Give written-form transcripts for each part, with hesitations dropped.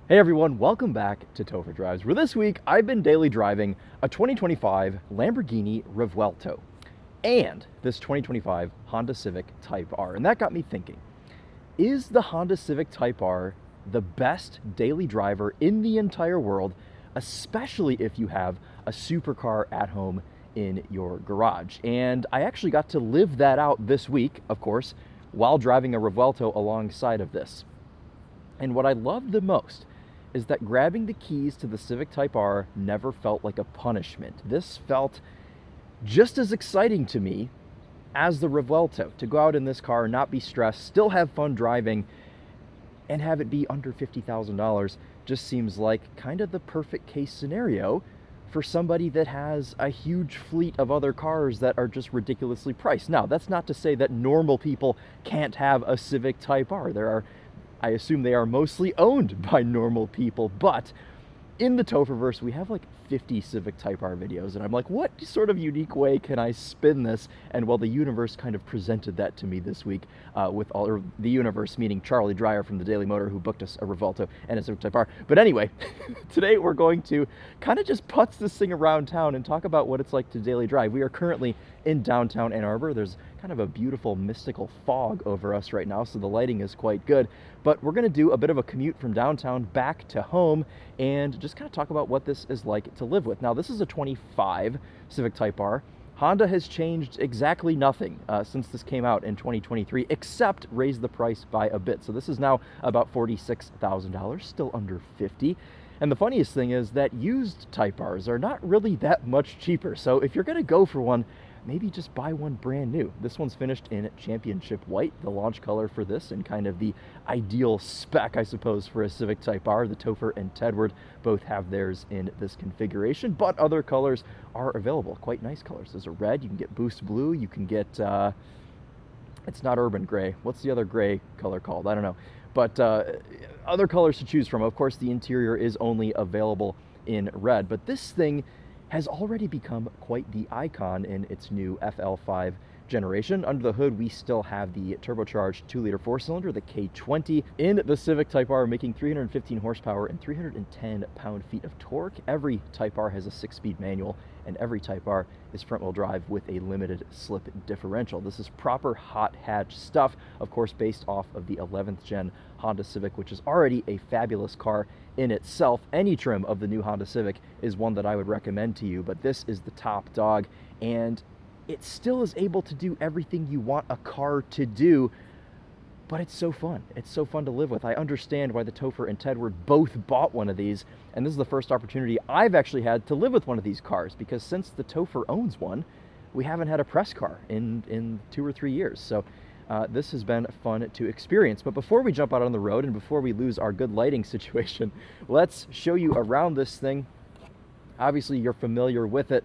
Hey everyone, welcome back to Topher Drives, where this week I've been daily driving a 2025 Lamborghini Revuelto and this 2025 Honda Civic Type R. And that got me thinking, is the Honda Civic Type R the best daily driver in the entire world, especially if you have a supercar at home in your garage? And I actually got to live that out this week, of course, while driving a Revuelto alongside of this. And what I loved the most is that grabbing the keys to the Civic Type R never felt like a punishment. This felt just as exciting to me as the Revuelto, to go out in this car, not be stressed, still have fun driving, and have it be under $50,000 just seems like kind of the perfect case scenario for somebody that has a huge fleet of other cars that are just ridiculously priced. Now, that's not to say that normal people can't have a Civic Type R. I assume they are mostly owned by normal people, but in the Topherverse, we have like 50 Civic Type R videos, and I'm like, what sort of unique way can I spin this? And well, the universe kind of presented that to me this week or the universe, meaning Charlie Dreyer from the Daily Motor, who booked us a Revuelto and a Civic Type R. But anyway, today we're going to kind of just putz this thing around town and talk about what it's like to daily drive. We are currently in downtown Ann Arbor. There's kind of a beautiful mystical fog over us right now, so the lighting is quite good. But we're going to do a bit of a commute from downtown back to home and just kind of talk about what this is like to live with. Now, this is a 25 Civic Type R. Honda has changed exactly nothing since this came out in 2023, except raise the price by a bit. So this is now about $46,000, still under 50. And the funniest thing is that used Type Rs are not really that much cheaper. So if you're going to go for one, maybe just buy one brand new. This one's finished in championship white, the launch color for this, and kind of the ideal spec, I suppose, for a Civic Type R. The Topher and Tedward both have theirs in this configuration, but other colors are available. Quite nice colors. There's a red, you can get Boost Blue, you can get, it's not Urban Gray. What's the other gray color called? I don't know. But other colors to choose from. Of course, the interior is only available in red, but this thing has already become quite the icon in its new FL5 generation. Under the hood, we still have the turbocharged 2-liter 4-cylinder, the K20, in the Civic Type R, making 315 horsepower and 310 pound-feet of torque. Every Type R has a 6-speed manual, and every Type R is front-wheel drive with a limited slip differential. This is proper hot hatch stuff, of course, based off of the 11th gen Honda Civic, which is already a fabulous car in itself. Any trim of the new Honda Civic is one that I would recommend to you, but this is the top dog, and it still is able to do everything you want a car to do, but it's so fun. It's so fun to live with. I understand why the Topher and Tedward both bought one of these, and this is the first opportunity I've actually had to live with one of these cars, because since the Topher owns one, we haven't had a press car in 2 or 3 years. So this has been fun to experience. But before we jump out on the road and before we lose our good lighting situation, let's show you around this thing. Obviously, you're familiar with it,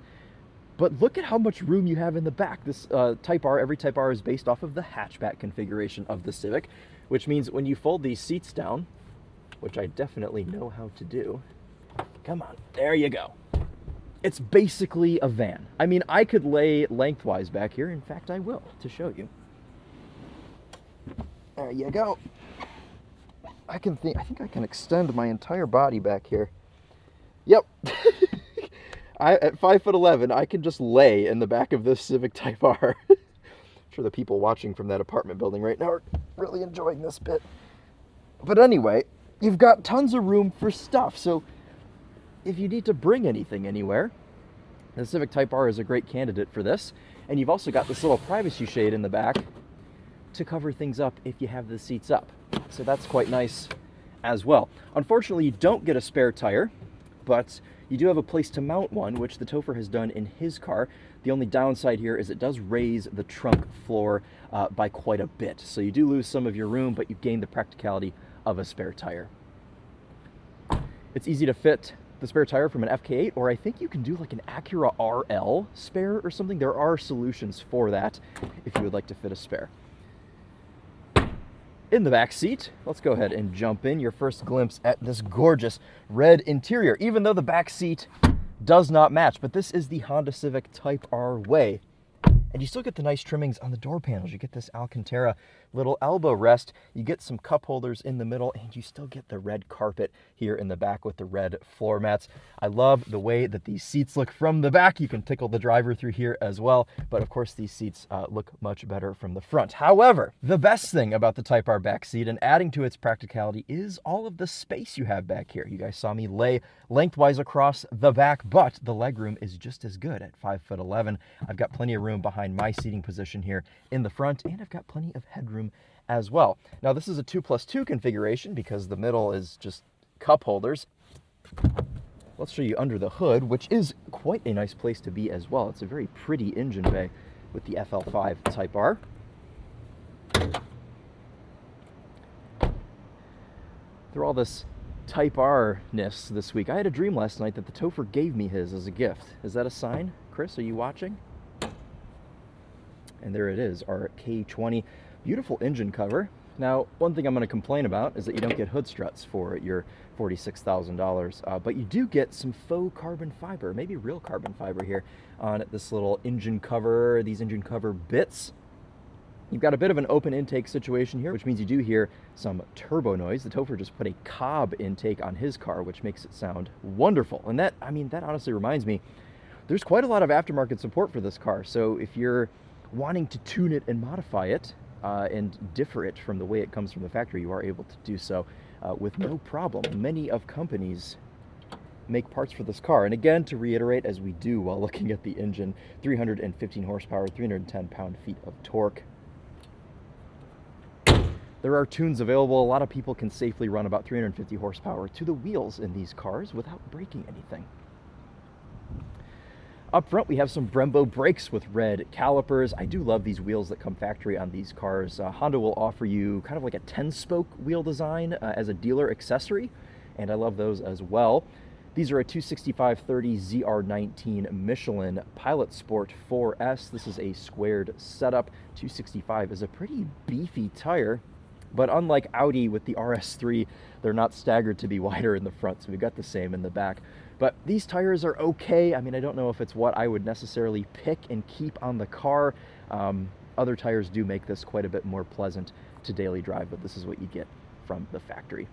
but look at how much room you have in the back. This Type R, every Type R is based off of the hatchback configuration of the Civic, which means when you fold these seats down, which I definitely know how to do, come on, there you go. It's basically a van. I mean, I could lay lengthwise back here. In fact, I will, to show you. There you go. I think I can extend my entire body back here. Yep. At 5'11", I can just lay in the back of this Civic Type R. I'm sure the people watching from that apartment building right now are really enjoying this bit. But anyway, you've got tons of room for stuff. So if you need to bring anything anywhere, the Civic Type R is a great candidate for this. And you've also got this little privacy shade in the back to cover things up if you have the seats up. So that's quite nice as well. Unfortunately, you don't get a spare tire, but you do have a place to mount one, which the Topher has done in his car. The only downside here is it does raise the trunk floor by quite a bit. So you do lose some of your room, but you gain the practicality of a spare tire. It's easy to fit the spare tire from an FK8, or I think you can do like an Acura RL spare or something. There are solutions for that if you would like to fit a spare. In the back seat, let's go ahead and jump in. Your first glimpse at this gorgeous red interior, even though the back seat does not match, but this is the Honda Civic Type R way. And you still get the nice trimmings on the door panels. You get this Alcantara little elbow rest. You get some cup holders in the middle, and you still get the red carpet here in the back with the red floor mats. I love the way that these seats look from the back. You can tickle the driver through here as well. But of course, these seats look much better from the front. However, the best thing about the Type R back seat and adding to its practicality is all of the space you have back here. You guys saw me lay lengthwise across the back, but the legroom is just as good at 5'11". I've got plenty of room behind my seating position here in the front, and I've got plenty of headroom as well. Now, this is a 2+2 configuration because the middle is just cup holders. Let's show you under the hood, which is quite a nice place to be as well. It's a very pretty engine bay with the FL5 Type R. Through all this Type R-ness this week, I had a dream last night that the Topher gave me his as a gift. Is that a sign? Chris, are you watching? And there it is, our K20. Beautiful engine cover. Now, one thing I'm going to complain about is that you don't get hood struts for your $46,000, but you do get some faux carbon fiber, maybe real carbon fiber here on this little engine cover, these engine cover bits. You've got a bit of an open intake situation here, which means you do hear some turbo noise. The Topher just put a Cobb intake on his car, which makes it sound wonderful. And that honestly reminds me, there's quite a lot of aftermarket support for this car. So if you're wanting to tune it and modify it and differ it from the way it comes from the factory, you are able to do so with no problem. Many of companies make parts for this car. And again, to reiterate, as we do while looking at the engine, 315 horsepower, 310 pound-feet of torque. There are tunes available. A lot of people can safely run about 350 horsepower to the wheels in these cars without breaking anything. Up front, we have some Brembo brakes with red calipers. I do love these wheels that come factory on these cars. Honda will offer you kind of like a 10-spoke wheel design as a dealer accessory, and I love those as well. These are a 265/30 ZR19 Michelin Pilot Sport 4S. This is a squared setup. 265 is a pretty beefy tire, but unlike Audi with the RS3, they're not staggered to be wider in the front, so we've got the same in the back. But these tires are okay. I mean, I don't know if it's what I would necessarily pick and keep on the car. Other tires do make this quite a bit more pleasant to daily drive, but this is what you get from the factory.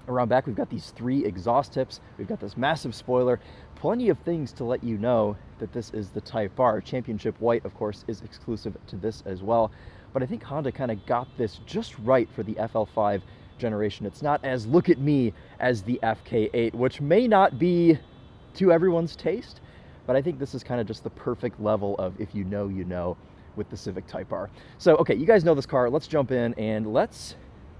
Around back, we've got these 3 exhaust tips. We've got this massive spoiler. Plenty of things to let you know that this is the Type R. Championship White, of course, is exclusive to this as well. But I think Honda kind of got this just right for the FL5 generation. It's not as look at me as the FK8, which may not be to everyone's taste, but I think this is kind of just the perfect level of if you know, you know, with the Civic Type R. So, okay, you guys know this car. Let's jump in and let's,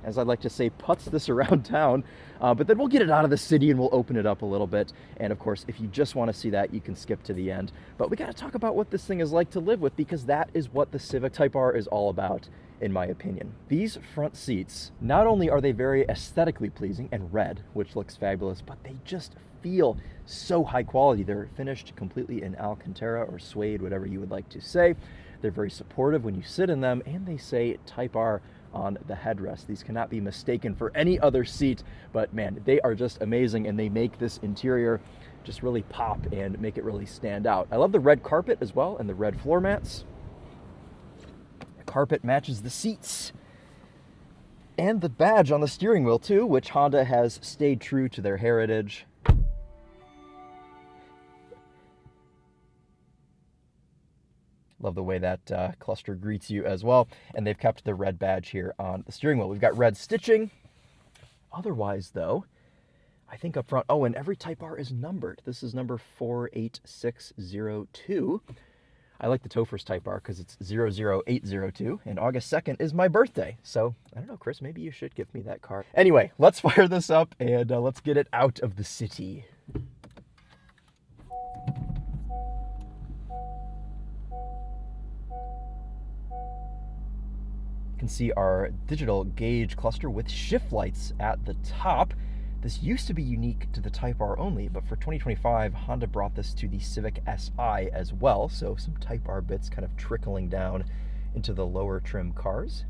as I like to say, putz this around town, but then we'll get it out of the city and we'll open it up a little bit. And of course, if you just want to see that, you can skip to the end. But we got to talk about what this thing is like to live with, because that is what the Civic Type R is all about, in my opinion. These front seats, not only are they very aesthetically pleasing and red, which looks fabulous, but they just feel so high quality. They're finished completely in Alcantara or suede, whatever you would like to say. They're very supportive when you sit in them, and they say Type R on the headrest. These cannot be mistaken for any other seat, but man, they are just amazing, and they make this interior just really pop and make it really stand out. I love the red carpet as well and the red floor mats. The carpet matches the seats and the badge on the steering wheel too, which Honda has stayed true to their heritage. Love the way that cluster greets you as well. And they've kept the red badge here on the steering wheel. We've got red stitching. Otherwise, though, I think up front, oh, and every Type R is numbered. This is number 48602. I like the Topher's Type R because it's 00802, and August 2nd is my birthday. So, I don't know, Chris, maybe you should give me that car. Anyway, let's fire this up and let's get it out of the city. You can see our digital gauge cluster with shift lights at the top. This used to be unique to the Type R only, but for 2025, Honda brought this to the Civic Si as well, so some Type R bits kind of trickling down into the lower trim cars.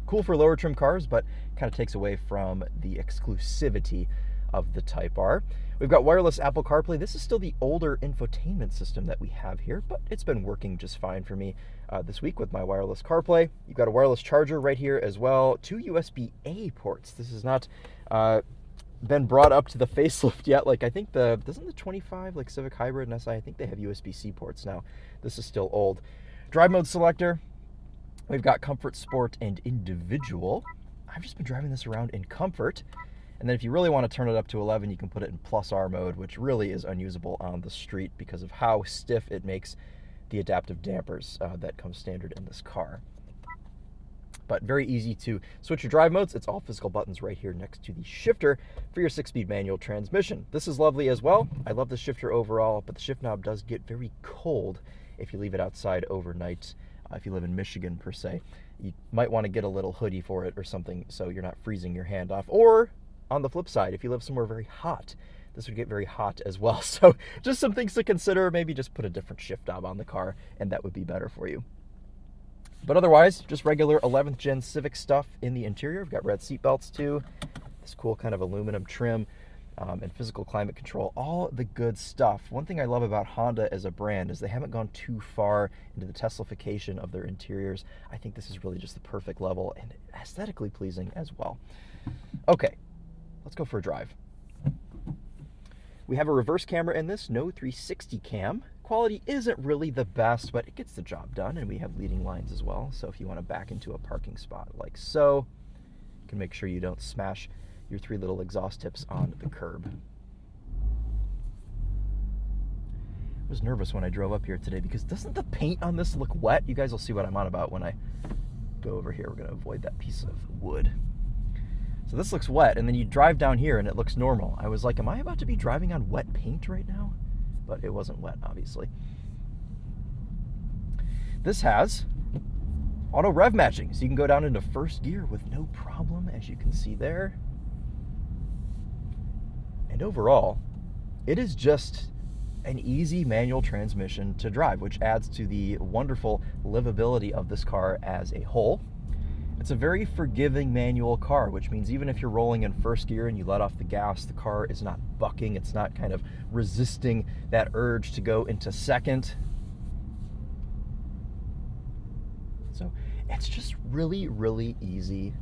Cool for lower trim cars, but kind of takes away from the exclusivity of the Type R. We've got wireless Apple CarPlay. This is still the older infotainment system that we have here, but it's been working just fine for me this week with my wireless CarPlay. You've got a wireless charger right here as well. 2 USB-A ports. This has not been brought up to the facelift yet. Like, I think doesn't the 25, like Civic Hybrid and SI, I think they have USB-C ports now. This is still old. Drive mode selector. We've got Comfort, Sport, and Individual. I've just been driving this around in Comfort. And then if you really want to turn it up to 11, you can put it in Plus R mode, which really is unusable on the street because of how stiff it makes the adaptive dampers that come standard in this car. But very easy to switch your drive modes. It's all physical buttons right here next to the shifter for your 6-speed manual transmission. This is lovely as well. I love the shifter overall, but the shift knob does get very cold if you leave it outside overnight. If you live in Michigan, per se, you might want to get a little hoodie for it or something so you're not freezing your hand off. Or on the flip side, if you live somewhere very hot, this would get very hot as well. So just some things to consider. Maybe just put a different shift knob on the car and that would be better for you. But otherwise, just regular 11th gen Civic stuff in the interior. We've got red seat belts too, this cool kind of aluminum trim, and physical climate control, all the good stuff. One thing I love about Honda as a brand is they haven't gone too far into the Teslafication of their interiors. I think this is really just the perfect level and aesthetically pleasing as well. Okay, let's go for a drive. We have a reverse camera in this, no 360 cam. Quality isn't really the best, but it gets the job done, and we have leading lines as well. So if you want to back into a parking spot like so, you can make sure you don't smash your 3 little exhaust tips on the curb. I was nervous when I drove up here today because doesn't the paint on this look wet? You guys will see what I'm on about when I go over here. We're going to avoid that piece of wood. So this looks wet, and then you drive down here and it looks normal. I was like, am I about to be driving on wet paint right now? But it wasn't wet, obviously. This has auto rev matching, so you can go down into first gear with no problem, as you can see there. And overall, it is just an easy manual transmission to drive, which adds to the wonderful livability of this car as a whole. It's a very forgiving manual car, which means even if you're rolling in first gear and you let off the gas, the car is not bucking. It's not kind of resisting that urge to go into second. So it's just really, really easy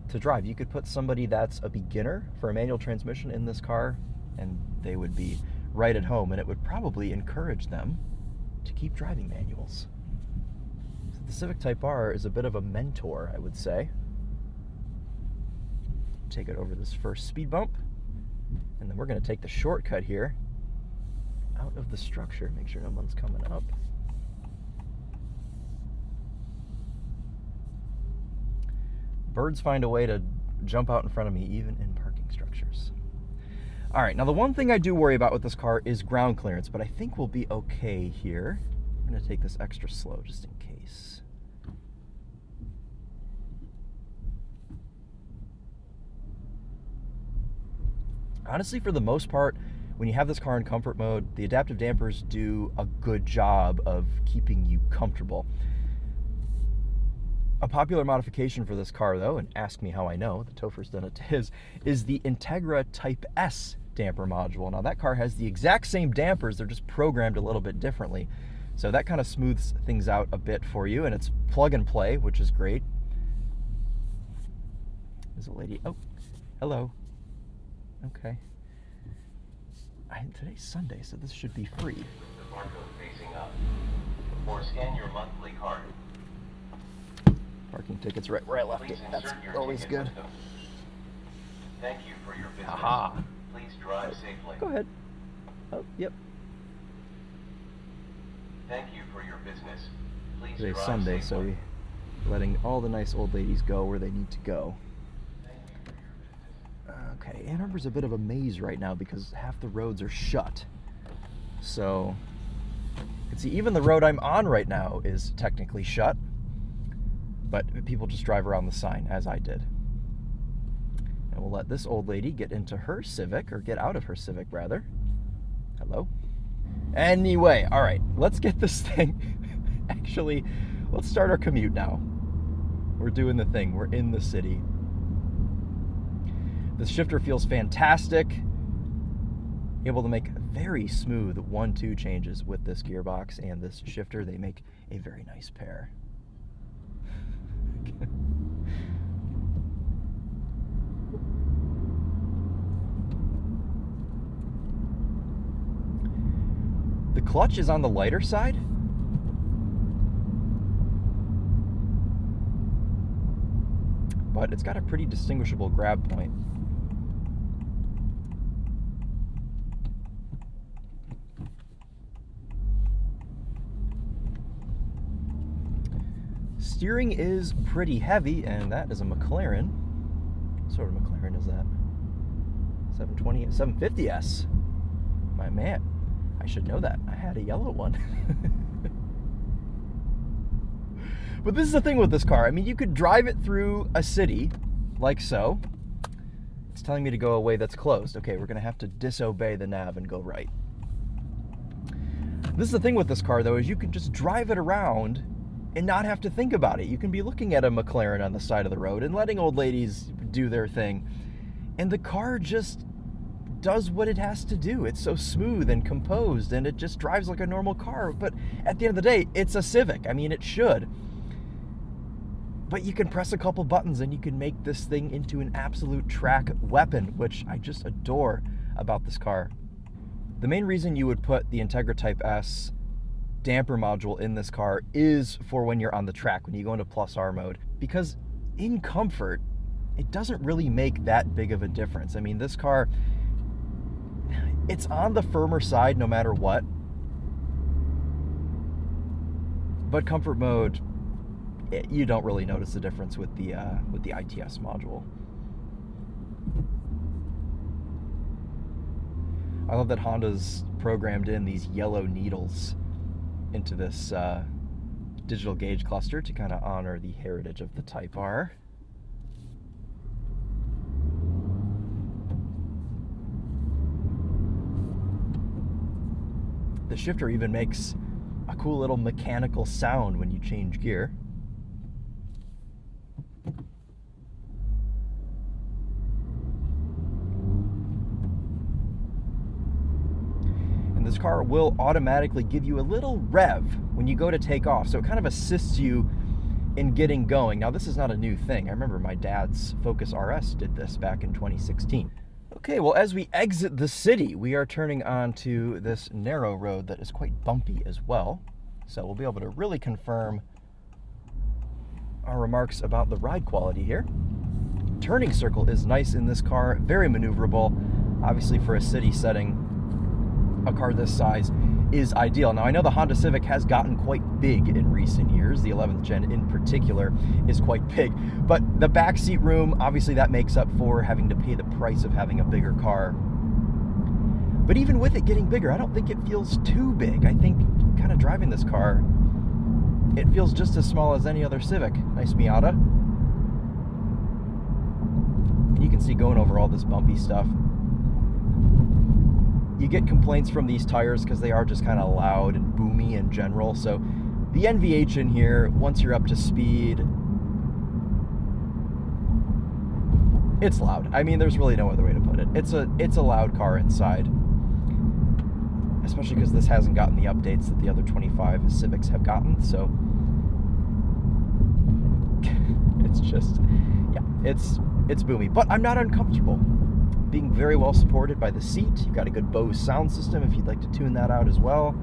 to drive. You could put somebody that's a beginner for a manual transmission in this car, and they would be right at home, and it would probably encourage them to keep driving manuals. The Civic Type R is a bit of a mentor, I would say. Take it over this first speed bump, and then we're going to take the shortcut here out of the structure. Make sure no one's coming up. Birds find a way to jump out in front of me, even in parking structures. All right, now the one thing I do worry about with this car is ground clearance, but I think we'll be okay here. I'm going to take this extra slow just in case. Honestly, for the most part, when you have this car in comfort mode, the adaptive dampers do a good job of keeping you comfortable. A popular modification for this car, though, and ask me how I know, the Topher's done it to his, is the Integra Type S damper module. Now, that car has the exact same dampers, they're just programmed a little bit differently. So that kind of smooths things out a bit for you, and it's plug and play, which is great. There's a lady. Oh, hello. Okay. Today's Sunday, so this should be free. The barcode facing up. Or scan your monthly card. Parking tickets right where I left it. That's always good. Thank you for your business. Aha. Please drive safely. Go ahead. Oh, yep. Thank you for your business. Please Today's drive Sunday, safely. so we're letting all the nice old ladies go where they need to go. Okay, Ann Arbor's a bit of a maze right now because half the roads are shut. So, you can see even the road I'm on right now is technically shut, but people just drive around the sign, as I did. And we'll let this old lady get into her Civic, or get out of her Civic, rather. Hello? Anyway, all right, let's get this thing. Actually, let's start our commute now. We're doing the thing. We're in the city. The shifter feels fantastic. able to make very smooth 1-2 changes with this gearbox and this shifter. They make a very nice pair. The clutch is on the lighter side. But it's got a pretty distinguishable grab point. Steering is pretty heavy, and that is a McLaren. What sort of McLaren is that? 720, 750S. My man, I should know that. I had a yellow one. But this is the thing with this car. I mean, you could drive it through a city, like so. It's telling me to go a way that's closed. Okay, we're gonna have to disobey the nav and go right. This is the thing with this car, though, is you can just drive it around and not have to think about it. You can be looking at a McLaren on the side of the road and letting old ladies do their thing. And the car just does what it has to do. It's so smooth and composed, and it just drives like a normal car. But at the end of the day, it's a Civic. I mean, it should. But you can press a couple buttons and you can make this thing into an absolute track weapon, which I just adore about this car. The main reason you would put the Integra Type S damper module in this car is for when you're on the track, when you go into plus R mode, because in comfort, it doesn't really make that big of a difference. I mean, this car, it's on the firmer side no matter what, but comfort mode, you don't really notice the difference with the ITS module. I love that Honda's programmed in these yellow needles into this digital gauge cluster to kind of honor the heritage of the Type R. The shifter even makes a cool little mechanical sound when you change gear. This car will automatically give you a little rev when you go to take off, so it kind of assists you in getting going. Now, this is not a new thing. I remember my dad's Focus RS did this back in 2016. Okay, well, as we exit the city, we are turning onto this narrow road that is quite bumpy as well. So we'll be able to really confirm our remarks about the ride quality here. Turning circle is nice in this car, very maneuverable. Obviously, for a city setting, a car this size is ideal. Now, I know the Honda Civic has gotten quite big in recent years. The 11th gen in particular is quite big, but the backseat room, obviously that makes up for having to pay the price of having a bigger car. But even with it getting bigger, I don't think it feels too big. I think kind of driving this car, it feels just as small as any other Civic. Nice Miata. And you can see going over all this bumpy stuff. You get complaints from these tires because they are just kind of loud and boomy in general. So the NVH in here, once you're up to speed, it's loud. I mean, there's really no other way to put it. It's a loud car inside, especially because this hasn't gotten the updates that the other 25 Civics have gotten. So it's just, yeah, it's boomy, but I'm not uncomfortable. Being very well supported by the seat. You've got a good Bose sound system if you'd like to tune that out as well.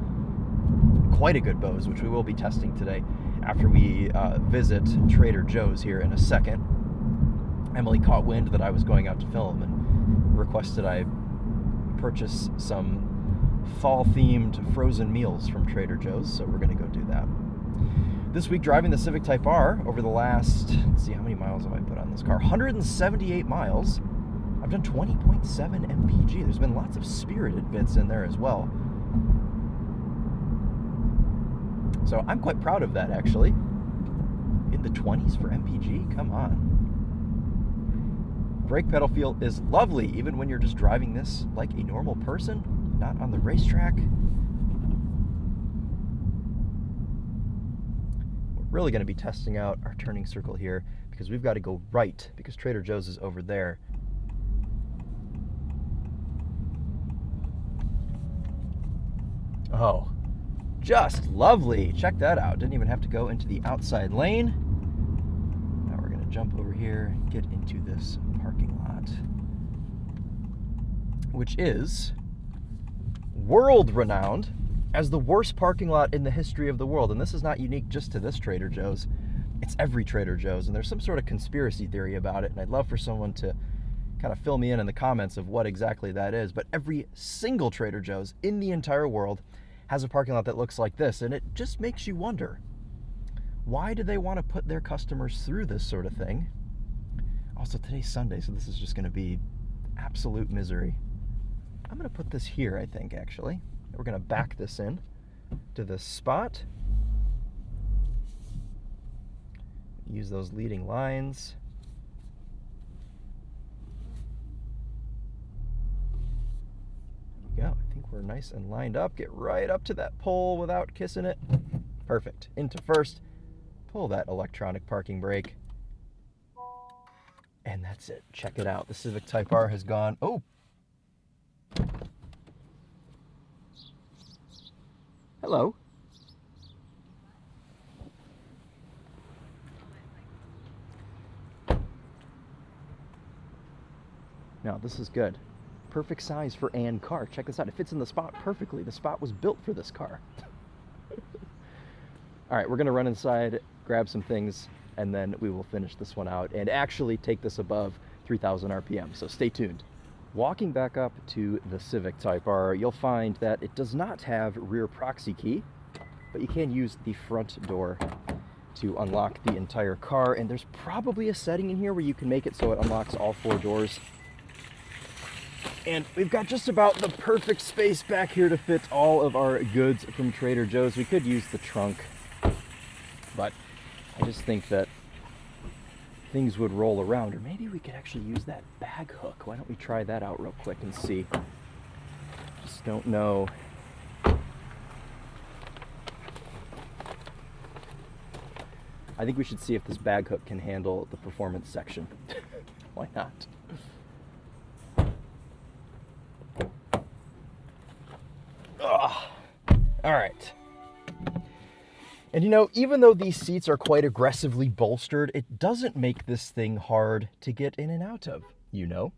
Quite a good Bose, which we will be testing today after we visit Trader Joe's here in a second. Emily caught wind that I was going out to film and requested I purchase some fall-themed frozen meals from Trader Joe's, so we're going to go do that. This week, driving the Civic Type R over the last, let's see, how many miles have I put on this car? 178 miles. I've done 20.7 mpg. There's been lots of spirited bits in there as well. So I'm quite proud of that, actually. In the 20s for mpg? Come on. Brake pedal feel is lovely, even when you're just driving this like a normal person, not on the racetrack. We're really going to be testing out our turning circle here because we've got to go right because Trader Joe's is over there. Oh, just lovely. Check that out. Didn't even have to go into the outside lane. Now we're gonna jump over here and get into this parking lot, which is world-renowned as the worst parking lot in the history of the world. And this is not unique just to this Trader Joe's. It's every Trader Joe's, and there's some sort of conspiracy theory about it, and I'd love for someone to kind of fill me in the comments of what exactly that is. But every single Trader Joe's in the entire world has a parking lot that looks like this, and it just makes you wonder, why do they want to put their customers through this sort of thing? Also, today's Sunday, so this is just going to be absolute misery. I'm going to put this here, I think, actually. We're going to back this in to this spot. Use those leading lines. There we go. I think we're nice and lined up. Get right up to that pole without kissing it. Perfect. Into first. Pull that electronic parking brake. And that's it. Check it out. The Civic Type R has gone. Oh! Hello. Now, this is good. Perfect size for an car. Check this out. It fits in the spot perfectly. The spot was built for this car. All right, we're going to run inside, grab some things, and then we will finish this one out and actually take this above 3,000 RPM. So stay tuned. Walking back up to the Civic Type R, you'll find that it does not have rear proxy key, but you can use the front door to unlock the entire car. And there's probably a setting in here where you can make it so it unlocks all 4 doors. And we've got just about the perfect space back here to fit all of our goods from Trader Joe's. We could use the trunk, but I just think that things would roll around. Or maybe we could actually use that bag hook. Why don't we try that out real quick and see? Just don't know. I think we should see if this bag hook can handle the performance section. Why not? All right. And you know, even though these seats are quite aggressively bolstered, it doesn't make this thing hard to get in and out of, you know?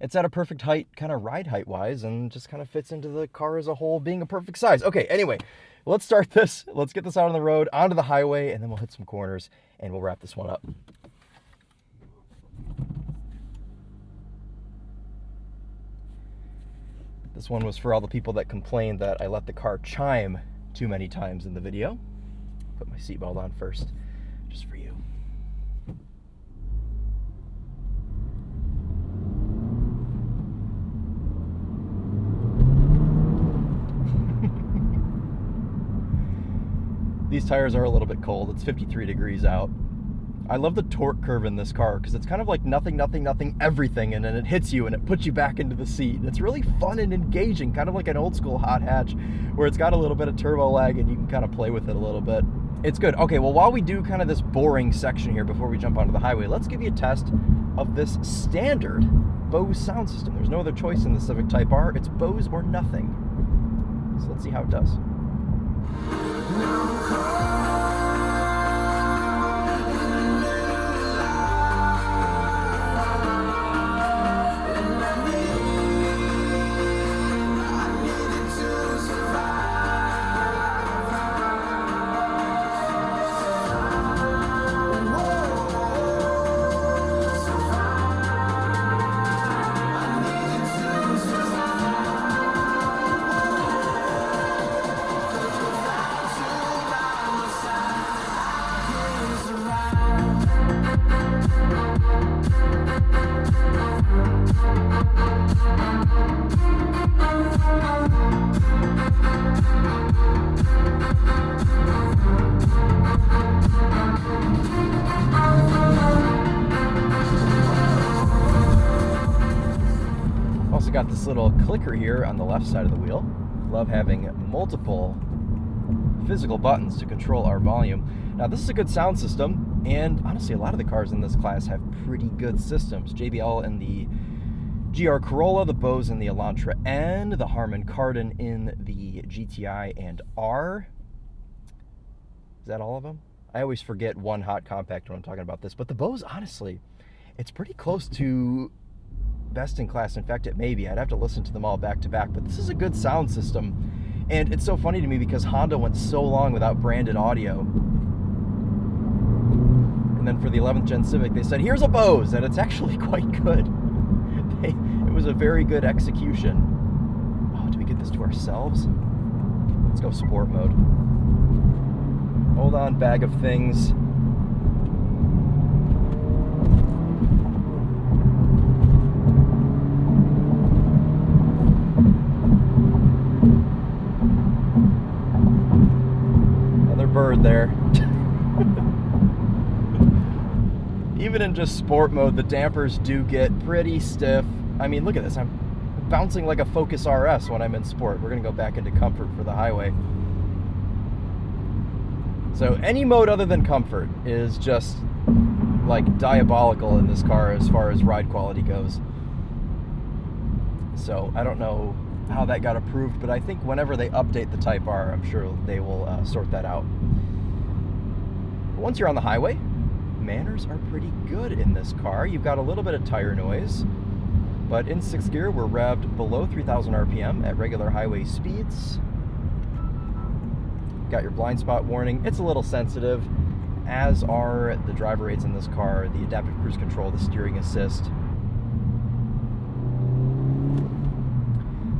It's at a perfect height, kind of ride height wise, and just kind of fits into the car as a whole being a perfect size. Okay, anyway, let's start this. Let's get this out on the road, onto the highway, and then we'll hit some corners and we'll wrap this one up. This one was for all the people that complained that I let the car chime too many times in the video. Put my seatbelt on first, just for you. These tires are a little bit cold. It's 53 degrees out. I love the torque curve in this car because it's kind of like nothing, nothing, nothing, everything, and then it hits you and it puts you back into the seat. It's really fun and engaging, kind of like an old school hot hatch where it's got a little bit of turbo lag and you can kind of play with it a little bit. It's good. Okay, well, while we do kind of this boring section here before we jump onto the highway, let's give you a test of this standard Bose sound system. There's no other choice in the Civic Type R. It's Bose or nothing. So let's see how it does. Got this little clicker here on the left side of the wheel. Love having multiple physical buttons to control our volume. Now, this is a good sound system, and honestly, a lot of the cars in this class have pretty good systems. JBL and the GR Corolla, the Bose in the Elantra N, the Harman Kardon in the GTI and R. Is that all of them? I always forget one hot compact when I'm talking about this, but the Bose, honestly, it's pretty close to best in class. In fact, it may be. I'd have to listen to them all back to back, but this is a good sound system. And it's so funny to me because Honda went so long without branded audio. And then for the 11th gen Civic, they said, here's a Bose, and it's actually quite good. It was a very good execution. Oh, do we get this to ourselves? Let's go sport mode. Hold on, bag of things. Another bird there. Even in just sport mode, the dampers do get pretty stiff. I mean, look at this. I'm bouncing like a Focus RS when I'm in sport. We're going to go back into comfort for the highway. So any mode other than comfort is just like diabolical in this car as far as ride quality goes. So I don't know how that got approved, but I think whenever they update the Type R, I'm sure they will sort that out. But once you're on the highway, manners are pretty good in this car. You've got a little bit of tire noise, but in 6th gear, we're revved below 3,000 RPM at regular highway speeds. Got your blind spot warning. It's a little sensitive, as are the driver aids in this car, the adaptive cruise control, the steering assist.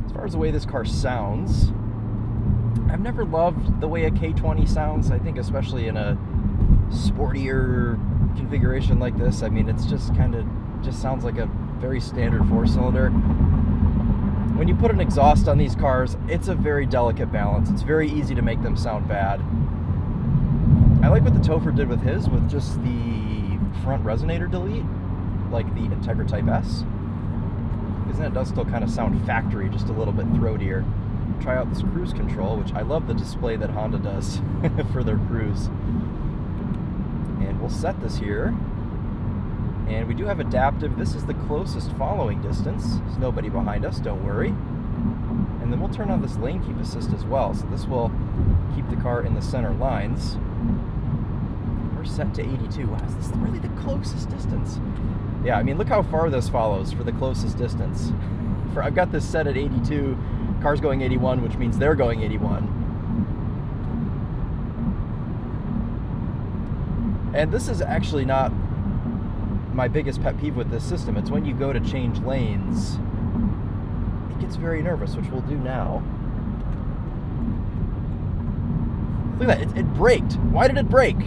As far as the way this car sounds, I've never loved the way a K20 sounds. I think especially in a sportier configuration like this, I mean, it's just sounds like a very standard 4-cylinder. When you put an exhaust on these cars, it's a very delicate balance. It's very easy to make them sound bad. I like what the Topher did with his, with just the front resonator delete, like the Integra Type S. Because then it does still kind of sound factory, just a little bit throatier. Try out this cruise control, which I love the display that Honda does for their cruise. And we'll set this here. And we do have adaptive. This is the closest following distance. There's nobody behind us, don't worry. And then we'll turn on this lane keep assist as well. So this will keep the car in the center lines. We're set to 82. Wow, is this really the closest distance? Yeah, I mean, look how far this follows for the closest distance. I've got this set at 82. Car's going 81, which means they're going 81. And this is actually not my biggest pet peeve with this system. It's when you go to change lanes, it gets very nervous, which we'll do now. Look at that, it braked. Why did it brake?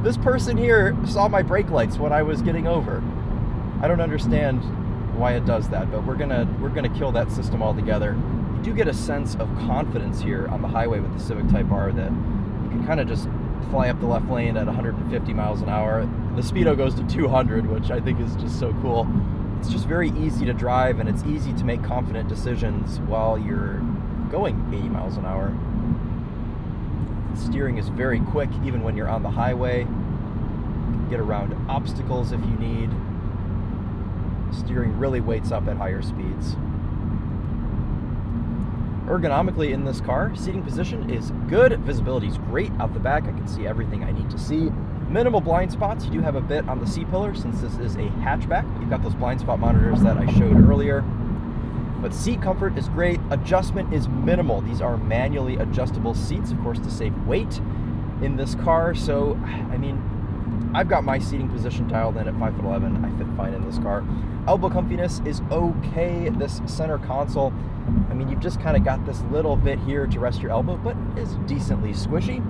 This person here saw my brake lights when I was getting over. I don't understand why it does that, but we're gonna kill that system altogether. You do get a sense of confidence here on the highway with the Civic Type R that you can kind of just fly up the left lane at 150 miles an hour. The speedo goes to 200, which I think is just so cool. It's just very easy to drive, and it's easy to make confident decisions while you're going 80 miles an hour. The steering is very quick, even when you're on the highway. You can get around obstacles if you need. Steering really weights up at higher speeds. Ergonomically in this car, seating position is good. Visibility is great out the back. I can see everything I need to see. Minimal blind spots. You do have a bit on the C-pillar since this is a hatchback. You've got those blind spot monitors that I showed earlier. But seat comfort is great. Adjustment is minimal. These are manually adjustable seats, of course, to save weight in this car. So, I mean, I've got my seating position dialed in at 5'11". I fit fine in this car. Elbow comfiness is okay. This center console, I mean, you've just kind of got this little bit here to rest your elbow, but is decently squishy.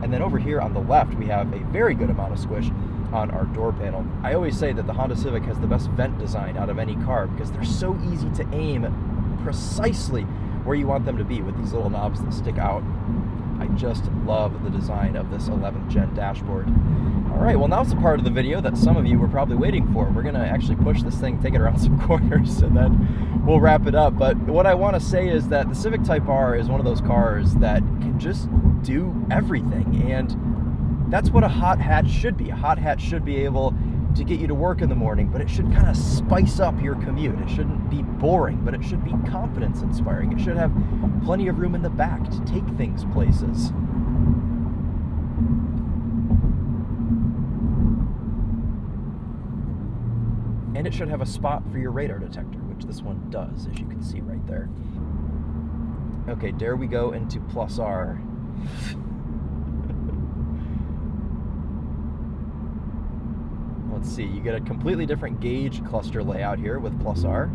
And then over here on the left, we have a very good amount of squish on our door panel. I always say that the Honda Civic has the best vent design out of any car because they're so easy to aim precisely where you want them to be with these little knobs that stick out. I just love the design of this 11th gen dashboard. All right, well, now it's a part of the video that some of you were probably waiting for. We're gonna actually push this thing, take it around some corners, and then we'll wrap it up. But what I wanna say is that the Civic Type R is one of those cars that can just do everything. And that's what a hot hatch should be. A hot hatch should be able to get you to work in the morning, but it should kind of spice up your commute. It shouldn't be boring, but it should be confidence inspiring. It should have plenty of room in the back to take things places. And it should have a spot for your radar detector, which this one does, as you can see right there. Okay, dare we go into plus R. Let's see, you get a completely different gauge cluster layout here with plus R.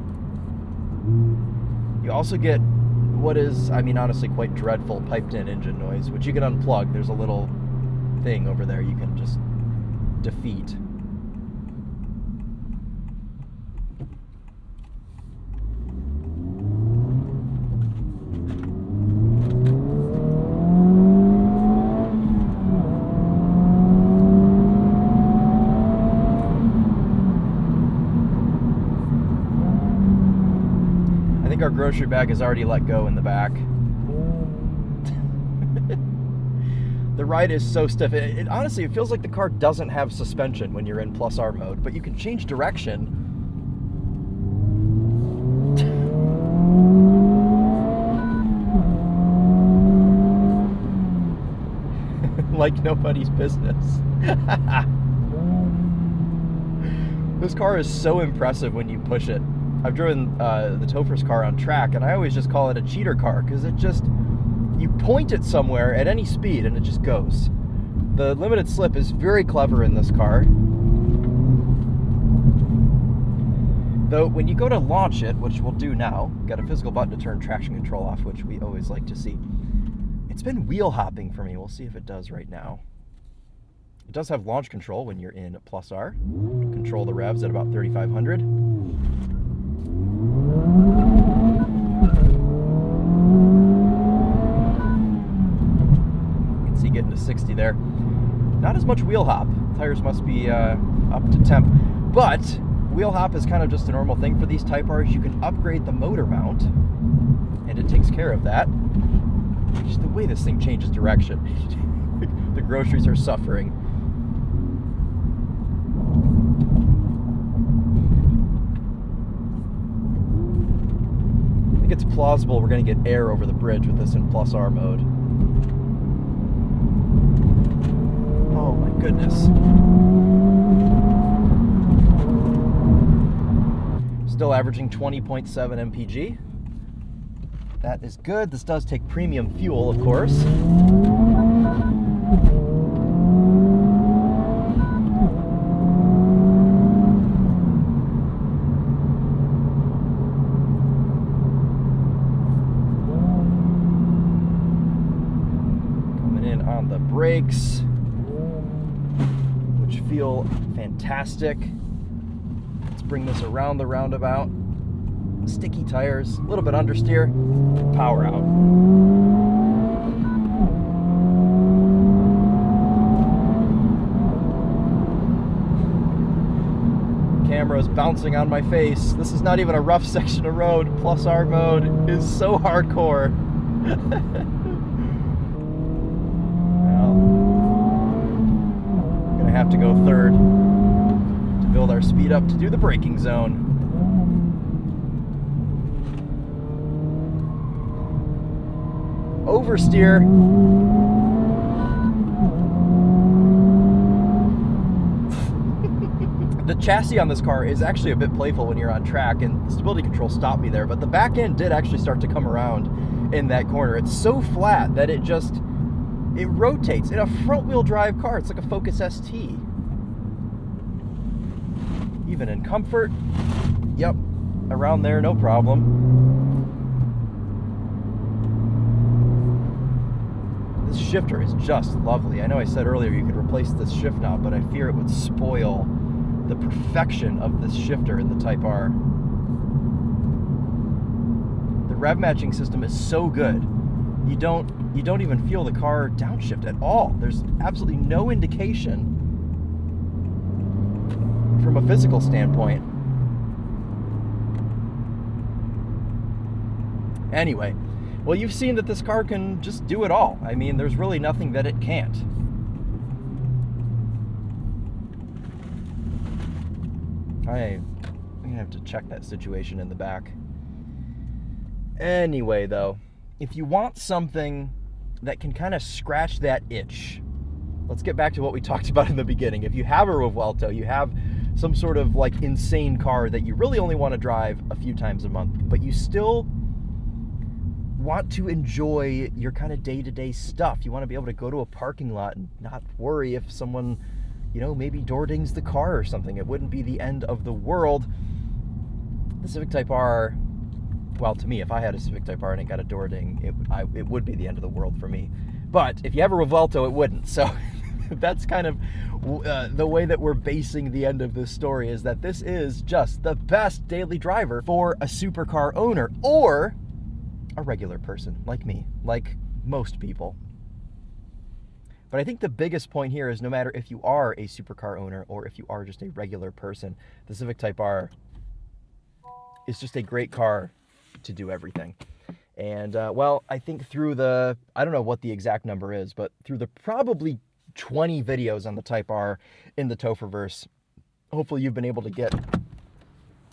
You also get what is, I mean, honestly quite dreadful piped in engine noise, which you can unplug. There's a little thing over there you can just defeat. Our grocery bag is already let go in the back. The ride is so stiff. It honestly, it feels like the car doesn't have suspension when you're in plus R mode, but you can change direction. Like nobody's business. This car is so impressive when you push it. I've driven the Topher's car on track, and I always just call it a cheater car because it just, you point it somewhere at any speed and it just goes. The limited slip is very clever in this car. Though when you go to launch it, which we'll do now, got a physical button to turn traction control off, which we always like to see. It's been wheel hopping for me. We'll see if it does right now. It does have launch control when you're in plus R. Control the revs at about 3,500. You can see getting to 60 there. Not as much wheel hop. Tires must be up to temp. But wheel hop is kind of just a normal thing for these Type Rs. You can upgrade the motor mount, and it takes care of that. Just the way this thing changes direction. The groceries are suffering. I think it's plausible we're going to get air over the bridge with this in plus R mode. Oh my goodness. Still averaging 20.7 mpg. That is good. This does take premium fuel, of course. Coming in on the brakes, which feel fantastic. Let's bring this around the roundabout. Sticky tires, a little bit understeer, power out. Camera's bouncing on my face. This is not even a rough section of road. Plus R mode is so hardcore. Well, I'm gonna have to go third to build our speed up to do the braking zone. Oversteer. The chassis on this car is actually a bit playful when you're on track, and the stability control stopped me there, but the back end did actually start to come around in that corner. It's so flat that it rotates. In a front wheel drive car, it's like a Focus ST. Even in comfort, yep, around there, no problem. This shifter is just lovely. I know I said earlier you could replace this shift knob, but I fear it would spoil the perfection of this shifter in the Type R. The rev matching system is so good. You don't even feel the car downshift at all. There's absolutely no indication from a physical standpoint. Anyway, well, you've seen that this car can just do it all. I mean, there's really nothing that it can't. I'm gonna have to check that situation in the back. Anyway, though, if you want something that can kind of scratch that itch, let's get back to what we talked about in the beginning. If you have a Revuelto, you have some sort of like insane car that you really only want to drive a few times a month, but you still want to enjoy your kind of day-to-day stuff. You want to be able to go to a parking lot and not worry if someone, you know, maybe door dings the car or something. It wouldn't be the end of the world. The Civic Type R, well, to me, if I had a Civic Type R and it got a door ding, it would be the end of the world for me. But if you have a Revuelto, it wouldn't. So that's kind of the way that we're basing the end of this story, is that this is just the best daily driver for a supercar owner or a regular person like me, like most people. But I think the biggest point here is no matter if you are a supercar owner or if you are just a regular person, the Civic Type R is just a great car to do everything. And well, I think through the, I don't know what the exact number is, but through the probably 20 videos on the Type R in the Topherverse, hopefully you've been able to get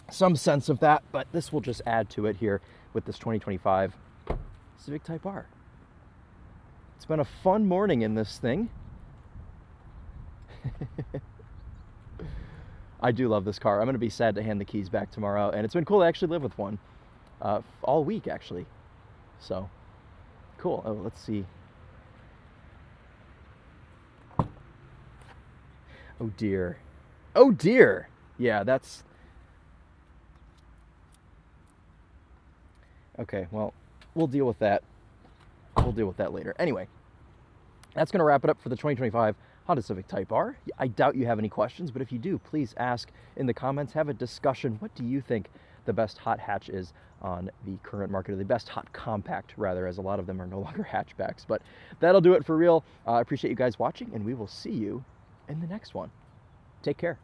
some sense of that, but this will just add to it here with this 2025 Civic Type R. It's been a fun morning in this thing. I do love this car. I'm going to be sad to hand the keys back tomorrow, and it's been cool to actually live with one all week, actually. So, cool. Oh, let's see. Oh, dear. Oh, dear. Yeah, that's... Okay, well, we'll deal with that. We'll deal with that later. Anyway, that's going to wrap it up for the 2025 Honda Civic Type R. I doubt you have any questions, but if you do, please ask in the comments. Have a discussion. What do you think the best hot hatch is on the current market, or the best hot compact, rather, as a lot of them are no longer hatchbacks. But that'll do it for real. I appreciate you guys watching, and we will see you in the next one. Take care.